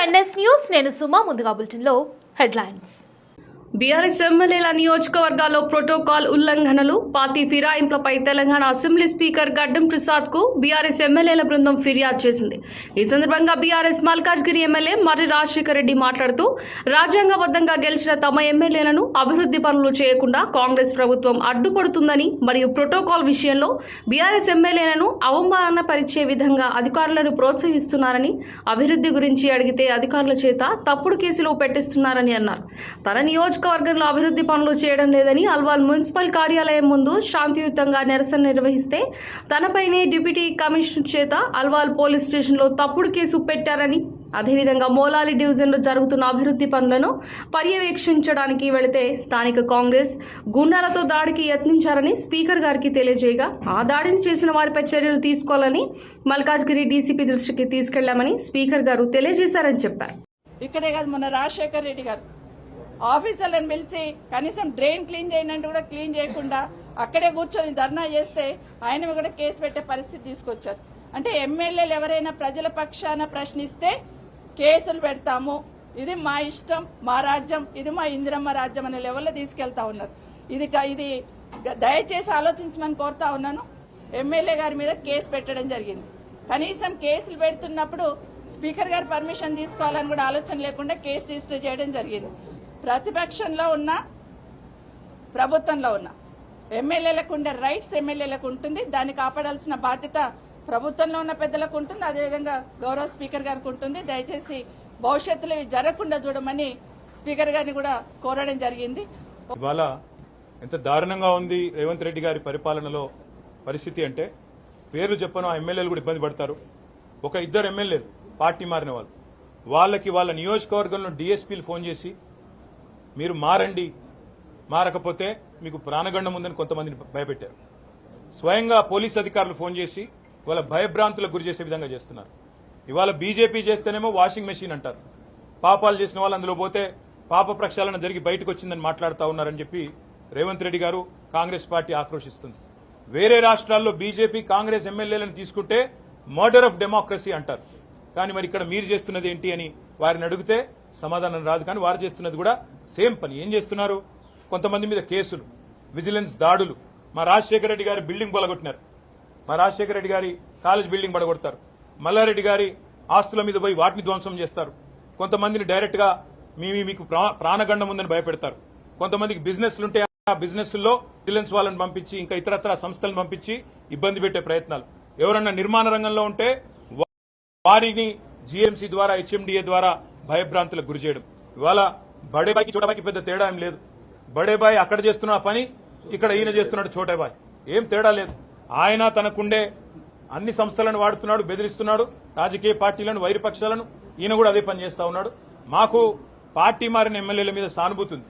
NS news నేను సుమా ముందుగా బులెటిన్లో హెడ్లైన్స్. బీఆర్ఎస్ ఎమ్మెల్యేల నియోజకవర్గాల్లో ప్రోటోకాల్ ఉల్లంఘనలు, పార్టీ ఫిరాయింపులపై తెలంగాణ అసెంబ్లీ స్పీకర్ గడ్డం ప్రసాద్ కు బీఆర్ఎస్ ఎమ్మెల్యేల బృందం ఫిర్యాదు చేసింది. ఈ సందర్భంగా బీఆర్ఎస్ మల్కాజ్గిరి ఎమ్మెల్యే మర్రి రాజశేఖర్ రెడ్డి మాట్లాడుతూ రాజ్యాంగబద్ధంగా గెలిచిన తమ ఎమ్మెల్యేలను అభివృద్ధి పనులు చేయకుండా కాంగ్రెస్ ప్రభుత్వం అడ్డుపడుతుందని మరియు ప్రోటోకాల్ విషయంలో బీఆర్ఎస్ ఎమ్మెల్యేలను అవమానపరిచే విధంగా అధికారులను ప్రోత్సహిస్తున్నారని, అభివృద్ధి గురించి అడిగితే అధికారుల చేత తప్పుడు కేసులు పెట్టిస్తున్నారని అన్నారు. తన నియోజకవర్గంలో అభివృద్ధి పనులు చేయడం లేదని, అల్వాల్ మున్సిపల్ కార్యాలయం ముందు శాంతియుతంగా నిరసన నిర్వహిస్తే తనపైనే డిప్యూటీ కమిషనర్ చేత అల్వాల్ పోలీస్ స్టేషన్లో తప్పుడు కేసు పెట్టారని, అదేవిధంగా మోలాలి డివిజన్లో జరుగుతున్న అభివృద్ధి పనులను పర్యవేక్షించడానికి వెళితే స్థానిక కాంగ్రెస్ గుండాలతో దాడికి యత్నించారని స్పీకర్ గారికి తెలియజేయగా ఆ దాడిని చేసిన వారిపై చర్యలు తీసుకోవాలని మల్కాజ్గిరి డీసీపీ దృష్టికి తీసుకెళ్లామని స్పీకర్ గారు తెలియజేశారని చెప్పారు. ఇక్కడే కాదు, మొన్న రాజశేఖర్ రెడ్డి గారు ఆఫీసర్లను పిలిచి కనీసం డ్రైన్ క్లీన్ చేయనంటే కూడా క్లీన్ చేయకుండా అక్కడే కూర్చొని ధర్నా చేస్తే ఆయన కూడా కేసు పెట్టే పరిస్థితి తీసుకొచ్చారు. అంటే ఎమ్మెల్యేలు ఎవరైనా ప్రజల పక్షాన ప్రశ్నిస్తే కేసులు పెడతాము, ఇది మా ఇష్టం, మా రాజ్యం, ఇది మా ఇందిరమ్మ రాజ్యం అనే లెవెల్లో తీసుకెళ్తా ఉన్నారు. ఇది దయచేసి ఆలోచించమని కోరుతా ఉన్నాను. ఎమ్మెల్యే గారి మీద కేసు పెట్టడం జరిగింది. కనీసం కేసులు పెడుతున్నప్పుడు స్పీకర్ గారి పర్మిషన్ తీసుకోవాలని కూడా ఆలోచన లేకుండా కేసు రిజిస్టర్ చేయడం జరిగింది. ప్రతిపక్షంలో ఉన్న, ప్రభుత్వంలో ఉన్న ఎమ్మెల్యేలకు ఉండే రైట్స్ ఎమ్మెల్యేలకు ఉంటుంది. దాన్ని కాపాడాల్సిన బాధ్యత ప్రభుత్వంలో ఉన్న పెద్దలకు ఉంటుంది, అదేవిధంగా గౌరవ స్పీకర్ గారికి ఉంటుంది. దయచేసి భవిష్యత్తులో జరగకుండా చూడమని స్పీకర్ గారిని కూడా కోరడం జరిగింది. ఇవాళ ఎంత దారుణంగా ఉంది రేవంత్ రెడ్డి గారి పరిపాలనలో పరిస్థితి అంటే, పేర్లు చెప్పను, ఆ ఎమ్మెల్యేలు కూడా ఇబ్బంది పడతారు. ఒక ఇద్దరు ఎమ్మెల్యేలు పార్టీ మారిన వాళ్ళు, వాళ్ళకి వాళ్ళ నియోజకవర్గంలో డీఎస్పీలు ఫోన్ చేసి మీరు మారండి, మారకపోతే మీకు ప్రాణగండం ఉందని కొంతమందిని భయపెట్టారు. స్వయంగా పోలీస్ అధికారులు ఫోన్ చేసి వాళ్ళ భయభ్రాంతులకు గురి చేసే విధంగా చేస్తున్నారు. ఇవాళ బీజేపీ చేస్తేనేమో వాషింగ్ మెషిన్ అంటారు, పాపాలు చేసిన వాళ్ళు అందులో పోతే పాప ప్రక్షాళన జరిగి బయటకు వచ్చిందని మాట్లాడుతూ ఉన్నారని చెప్పి రేవంత్ రెడ్డి గారు కాంగ్రెస్ పార్టీ ఆక్రోశిస్తుంది. వేరే రాష్ట్రాల్లో బీజేపీ కాంగ్రెస్ ఎమ్మెల్యేలను తీసుకుంటే మర్డర్ ఆఫ్ డెమోక్రసీ అంటారు. కానీ మరి ఇక్కడ మీరు చేస్తున్నది ఏంటి అని వారిని అడిగితే సమాధానం రాదు. కానీ వారు చేస్తున్నది కూడా సేమ్ పని. ఏం చేస్తున్నారు? కొంతమంది మీద కేసులు, విజిలెన్స్ దాడులు. మా రాజశేఖర రెడ్డి గారి బిల్డింగ్ పడగొట్టినారు, మా రాజశేఖర రెడ్డి గారి కాలేజ్ బిల్డింగ్ పడగొడతారు. మల్లారెడ్డి గారి ఆస్తుల మీద పోయి వాటిని ధ్వంసం చేస్తారు. కొంతమందిని డైరెక్ట్ గా మీకు ప్రాణగండం ఉందని భయపెడతారు. కొంతమందికి బిజినెస్లుంటే ఆ బిజినెస్ల్లో విజిలెన్స్ వాళ్ళని పంపించి ఇంకా ఇతరత్ర సంస్థలను పంపించి ఇబ్బంది పెట్టే ప్రయత్నాలు. ఎవరన్నా నిర్మాణ రంగంలో ఉంటే వారిని జీఎంసీ ద్వారా, హెచ్ఎండిఏ ద్వారా భయభ్రాంతులకు గురి చేయడం. ఇవాళ బడేబాయికి చోటాబాయికి పెద్ద తేడా ఏం లేదు. బడేబాయి అక్కడ చేస్తున్న పని ఇక్కడ ఈయన చేస్తున్నాడు చోటాబాయి, ఏం తేడా లేదు. ఆయన తనకుండే అన్ని సంస్థలను వాడుతున్నాడు, బెదిరిస్తున్నాడు రాజకీయ పార్టీలను, వైరుపక్షాలను. ఈయన కూడా అదే పని చేస్తా ఉన్నాడు. మాకు పార్టీ మారిన ఎమ్మెల్యేల మీద సానుభూతి ఉంది.